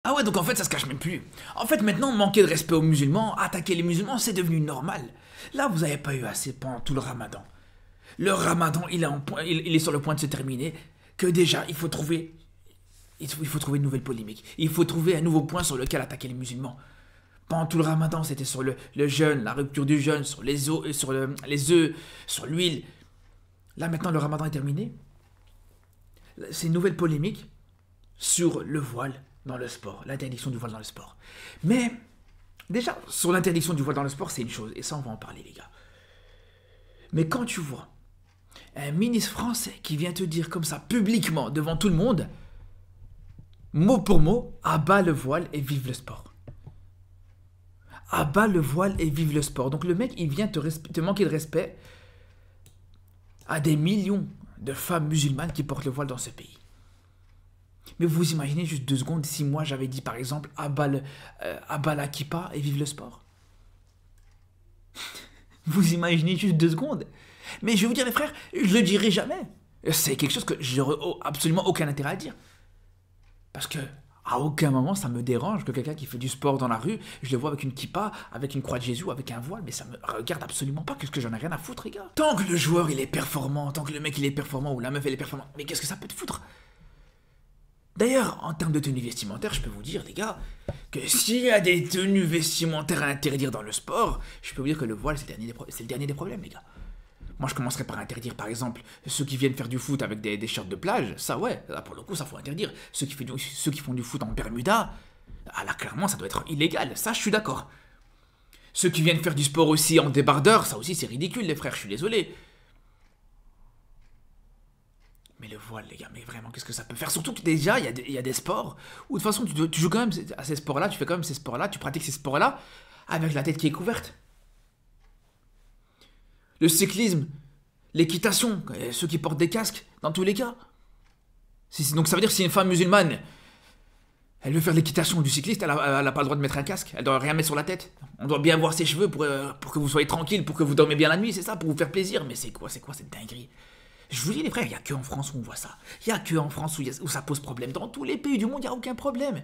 Ah ouais, donc en fait, ça se cache même plus. En fait, maintenant, manquer de respect aux musulmans, attaquer les musulmans, c'est devenu normal. Là, vous n'avez pas eu assez pendant tout le ramadan. Le ramadan, il est sur le point de se terminer, que déjà, il faut trouver une nouvelle polémique. Il faut trouver un nouveau point sur lequel attaquer les musulmans. Pendant tout le ramadan, c'était sur le jeûne, la rupture du jeûne, sur les œufs, sur l'huile. Là, maintenant, le ramadan est terminé. C'est une nouvelle polémique sur le voile dans le sport, l'interdiction du voile dans le sport. Mais, déjà, sur l'interdiction du voile dans le sport, c'est une chose, et ça, on va en parler, les gars. Mais quand tu vois un ministre français qui vient te dire comme ça, publiquement, devant tout le monde, mot pour mot, abat le voile et vive le sport. Abat le voile et vive le sport. Donc le mec, il vient te manquer de respect à des millions de femmes musulmanes qui portent le voile dans ce pays. Mais vous imaginez juste 2 secondes si moi j'avais dit par exemple abat la kippa et vive le sport. Vous imaginez juste 2 secondes. Mais je vais vous dire les frères, je le dirai jamais. C'est quelque chose que j'aurais absolument aucun intérêt à dire. Parce que à aucun moment ça me dérange que quelqu'un qui fait du sport dans la rue, je le vois avec une kippa, avec une croix de Jésus, avec un voile, mais ça me regarde absolument pas, qu'est-ce que j'en ai rien à foutre les gars. Tant que le joueur il est performant, tant que le mec il est performant ou la meuf elle est performante, mais qu'est-ce que ça peut te foutre? D'ailleurs, en termes de tenues vestimentaires, je peux vous dire, les gars, que s'il y a des tenues vestimentaires à interdire dans le sport, je peux vous dire que le voile, c'est le dernier des problèmes, les gars. Moi, je commencerais par interdire, par exemple, ceux qui viennent faire du foot avec des shirts de plage. Ça, ouais, là, pour le coup, ça faut interdire. Ceux qui font du foot en Bermuda, ah, là, clairement, ça doit être illégal. Ça, je suis d'accord. Ceux qui viennent faire du sport aussi en débardeur, ça aussi, c'est ridicule, les frères, je suis désolé. Mais le voile, les gars, mais vraiment, qu'est-ce que ça peut faire? Surtout que déjà, il y a des sports où de toute façon, tu joues quand même à ces sports-là, tu fais quand même ces sports-là, tu pratiques ces sports-là avec la tête qui est couverte. Le cyclisme, l'équitation, ceux qui portent des casques, dans tous les cas. Donc ça veut dire que si une femme musulmane, elle veut faire de l'équitation ou du cycliste, elle n'a pas le droit de mettre un casque, elle doit rien mettre sur la tête. On doit bien voir ses cheveux pour que vous soyez tranquille, pour que vous dormez bien la nuit, c'est ça, pour vous faire plaisir. Mais c'est quoi cette dinguerie? Je vous dis les frères, il n'y a que en France où on voit ça. Il n'y a que en France où ça pose problème. Dans tous les pays du monde, il n'y a aucun problème.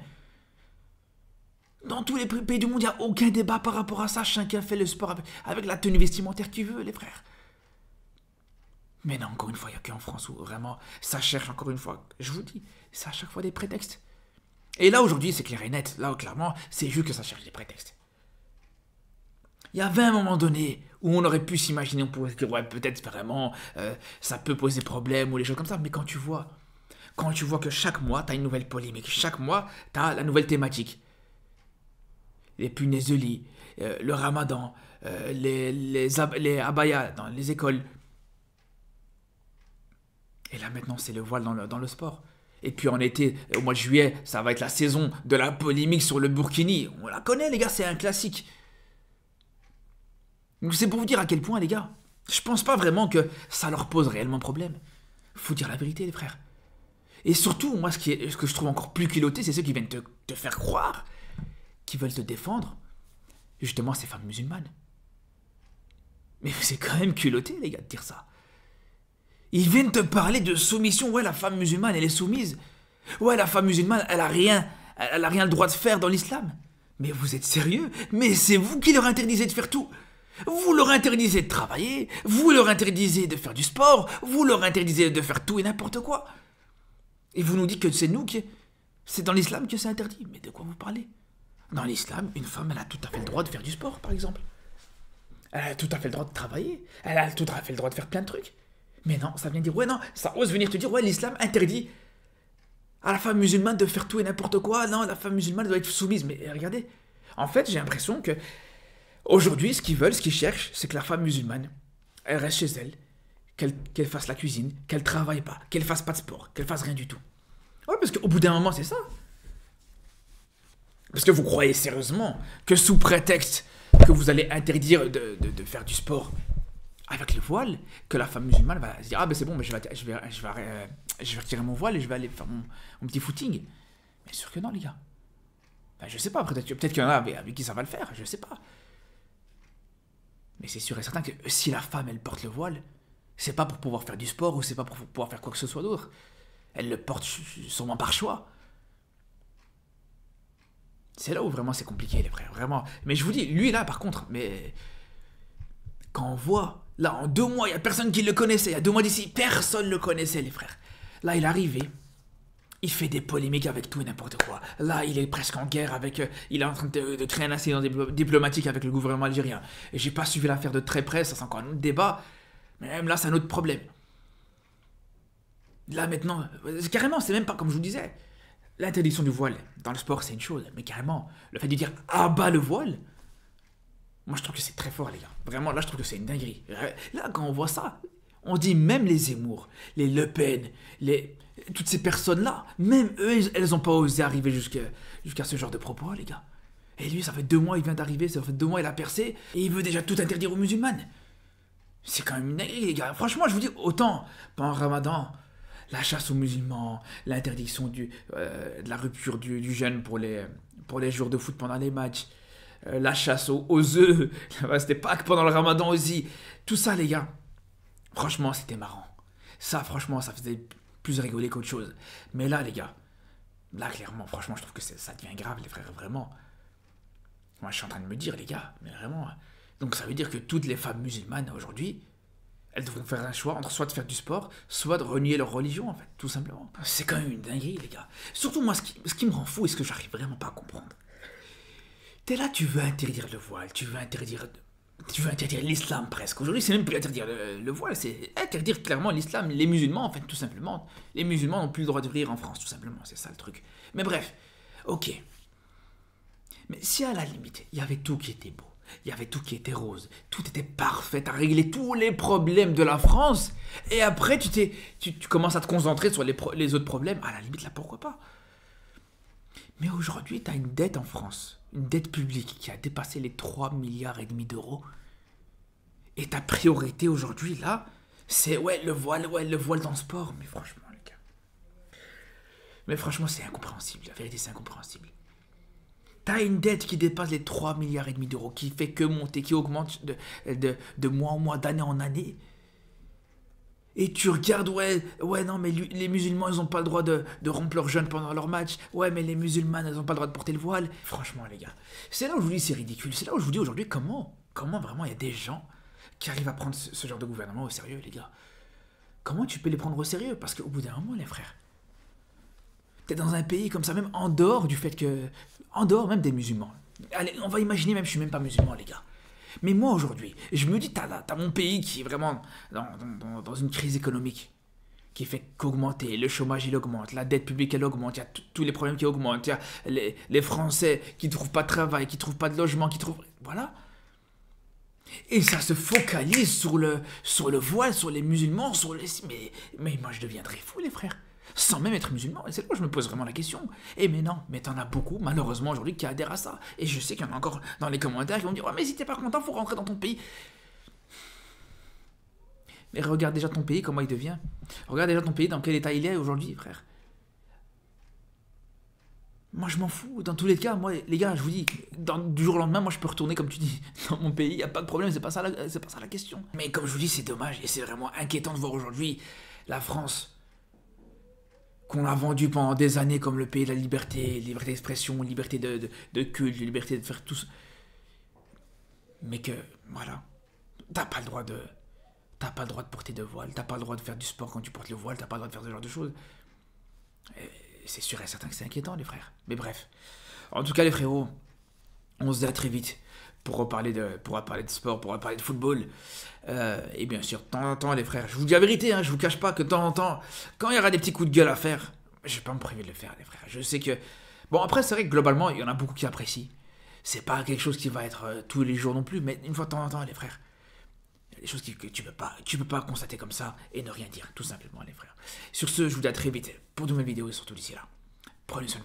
Dans tous les pays du monde, il n'y a aucun débat par rapport à ça. Chacun fait le sport avec la tenue vestimentaire qu'il veut, les frères. Mais non, encore une fois, il n'y a qu'en France où vraiment ça cherche, encore une fois, je vous dis, c'est à chaque fois des prétextes. Et là, aujourd'hui, c'est clair et net. Là, clairement, c'est juste que ça cherche des prétextes. Il y avait un moment donné où on aurait pu s'imaginer, on pourrait se dire, ouais, peut-être vraiment, ça peut poser problème ou les choses comme ça. Mais quand tu vois que chaque mois, tu as une nouvelle polémique, chaque mois, tu as la nouvelle thématique. Les punaises de lit, le ramadan, les abayas dans les écoles. Et là, maintenant, c'est le voile dans le sport. Et puis en été, au mois de juillet, ça va être la saison de la polémique sur le burkini. On la connaît, les gars, c'est un classique. Donc c'est pour vous dire à quel point, les gars, je pense pas vraiment que ça leur pose réellement problème. Faut dire la vérité, les frères. Et surtout, moi, ce que je trouve encore plus culotté, c'est ceux qui viennent te faire croire, qui veulent te défendre, justement, ces femmes musulmanes. Mais c'est quand même culotté, les gars, de dire ça. Ils viennent te parler de soumission. Ouais, la femme musulmane, elle est soumise. Ouais, la femme musulmane, elle a rien le droit de faire dans l'islam. Mais vous êtes sérieux? Mais c'est vous qui leur interdisez de faire tout. Vous leur interdisez de travailler, vous leur interdisez de faire du sport, vous leur interdisez de faire tout et n'importe quoi. Et vous nous dites que c'est c'est dans l'islam que c'est interdit. Mais de quoi vous parlez? Dans l'islam, une femme, elle a tout à fait le droit de faire du sport, par exemple. Elle a tout à fait le droit de travailler, elle a tout à fait le droit de faire plein de trucs. Mais non, ça vient dire, ouais non, ça ose venir te dire, ouais, l'islam interdit à la femme musulmane de faire tout et n'importe quoi. Non, la femme musulmane doit être soumise. Mais regardez, en fait, j'ai l'impression que aujourd'hui, ce qu'ils veulent, ce qu'ils cherchent, c'est que la femme musulmane, elle reste chez elle, qu'elle fasse la cuisine, qu'elle travaille pas, qu'elle fasse pas de sport, qu'elle fasse rien du tout. Ouais, parce qu'au bout d'un moment, c'est ça. Parce que vous croyez sérieusement que sous prétexte que vous allez interdire de faire du sport avec le voile, que la femme musulmane va se dire, ah ben c'est bon, mais je vais retirer mon voile et je vais aller faire mon petit footing. Mais sûr que non, les gars. Ben, je sais pas, peut-être qu'il y en a avec qui ça va le faire, je sais pas. Mais c'est sûr et certain que si la femme, elle porte le voile, c'est pas pour pouvoir faire du sport ou c'est pas pour pouvoir faire quoi que ce soit d'autre. Elle le porte sûrement par choix. C'est là où vraiment c'est compliqué, les frères, vraiment. Mais je vous dis, lui là, par contre, mais quand on voit, là, en 2 mois, il n'y a personne qui le connaissait. Il y a 2 mois d'ici, personne ne le connaissait, les frères. Là, il est arrivé. Il fait des polémiques avec tout et n'importe quoi. Là, il est presque en guerre avec... il est en train de créer un incident diplomatique avec le gouvernement algérien. Et j'ai pas suivi l'affaire de très près, ça c'est encore un autre débat. Mais même là, c'est un autre problème. Là, maintenant, carrément, c'est même pas comme je vous disais. L'interdiction du voile dans le sport, c'est une chose. Mais carrément, le fait de dire « ah bah le voile », moi, je trouve que c'est très fort, les gars. Vraiment, là, je trouve que c'est une dinguerie. Là, quand on voit ça, on dit même les Zemmour, les Le Pen, toutes ces personnes-là, même eux, elles n'ont pas osé arriver jusqu'à ce genre de propos, les gars. Et lui, ça fait 2 mois, il vient d'arriver, ça fait 2 mois, il a percé, et il veut déjà tout interdire aux musulmanes. C'est quand même une dinguerie, les gars. Franchement, je vous dis, autant, pendant le Ramadan, la chasse aux musulmans, l'interdiction de la rupture du jeûne pour les jours de foot pendant les matchs, la chasse aux œufs, c'était Pâques pendant le Ramadan aussi. Tout ça, les gars, franchement, c'était marrant. Ça, franchement, ça faisait plus rigoler qu'autre chose. Mais là, les gars, là, clairement, franchement, je trouve que ça devient grave, les frères, vraiment. Moi, je suis en train de me dire, les gars, mais vraiment. Donc, ça veut dire que toutes les femmes musulmanes, aujourd'hui, elles devront faire un choix entre soit de faire du sport, soit de renier leur religion, en fait, tout simplement. C'est quand même une dinguerie, les gars. Surtout, moi, ce qui me rend fou et ce que j'arrive vraiment pas à comprendre. T'es là, tu veux interdire le voile, tu veux interdire l'islam presque. Aujourd'hui, c'est même plus interdire le voile, c'est interdire clairement l'islam. Les musulmans, en fait, tout simplement. Les musulmans n'ont plus le droit de vivre en France, tout simplement. C'est ça le truc. Mais bref, ok. Mais si à la limite, il y avait tout qui était beau, il y avait tout qui était rose, tout était parfait, t'as réglé tous les problèmes de la France, et après, tu commences à te concentrer sur les autres problèmes, à la limite, là, pourquoi pas? Mais aujourd'hui, t'as une dette en France, une dette publique qui a dépassé les 3,5 milliards d'euros. Et ta priorité aujourd'hui, là, c'est le voile dans le sport. Mais franchement, les gars. Mais franchement, c'est incompréhensible. La vérité, c'est incompréhensible. T'as une dette qui dépasse les 3,5 milliards d'euros, qui fait que monter, qui augmente de mois en mois, d'année en année. Et tu regardes, non, mais les musulmans, ils n'ont pas le droit de rompre leur jeûne pendant leur match. Ouais, mais les musulmanes, elles n'ont pas le droit de porter le voile. Franchement, les gars, c'est là où je vous dis c'est ridicule. C'est là où je vous dis aujourd'hui comment vraiment il y a des gens qui arrivent à prendre ce genre de gouvernement au sérieux, les gars. Comment tu peux les prendre au sérieux? Parce qu'au bout d'un moment, les frères, t'es dans un pays comme ça, même en dehors du fait que... En dehors même des musulmans. Allez, on va imaginer même, je suis même pas musulman, les gars. Mais moi, aujourd'hui, je me dis, t'as mon pays qui est vraiment dans une crise économique, qui fait qu'augmenter, le chômage, il augmente, la dette publique, elle augmente, il y a tous les problèmes qui augmentent, il y a les Français qui ne trouvent pas de travail, qui ne trouvent pas de logement, Voilà. Et ça se focalise sur le voile, sur les musulmans, Mais moi, je deviendrais fou, les frères. Sans même être musulman, et c'est là où je me pose vraiment la question. Et mais non, mais t'en as beaucoup, malheureusement, aujourd'hui, qui adhèrent à ça. Et je sais qu'il y en a encore dans les commentaires qui vont dire « Ouais, mais si t'es pas content, faut rentrer dans ton pays. » Mais regarde déjà ton pays, comment il devient. Regarde déjà ton pays, dans quel état il est aujourd'hui, frère. Moi, je m'en fous. Dans tous les cas, moi, les gars, je vous dis, du jour au lendemain, moi, je peux retourner, comme tu dis, dans mon pays. Il n'y a pas de problème, c'est pas ça la question. Mais comme je vous dis, c'est dommage, et c'est vraiment inquiétant de voir aujourd'hui la France... qu'on a vendu pendant des années comme le pays de la liberté d'expression, liberté de culte, liberté de faire tout ça. Mais que, voilà, t'as pas le droit de porter de voile, t'as pas le droit de faire du sport quand tu portes le voile, t'as pas le droit de faire ce genre de choses. Et c'est sûr et certain que c'est inquiétant, les frères. Mais bref. En tout cas, les frérots, on se dit à très vite pour parler de sport, pour parler de football. Et bien sûr, de temps en temps, les frères, je vous dis la vérité, je vous cache pas que de temps en temps, quand il y aura des petits coups de gueule à faire, je vais pas me priver de le faire, les frères. Je sais que... Bon, après, c'est vrai que globalement, il y en a beaucoup qui apprécient. C'est pas quelque chose qui va être tous les jours non plus, mais une fois de temps en temps, les frères, il y a des choses que tu peux pas constater comme ça et ne rien dire, tout simplement, les frères. Sur ce, je vous dis à très vite pour de nouvelles vidéos et surtout d'ici là. Prenez soin de vous.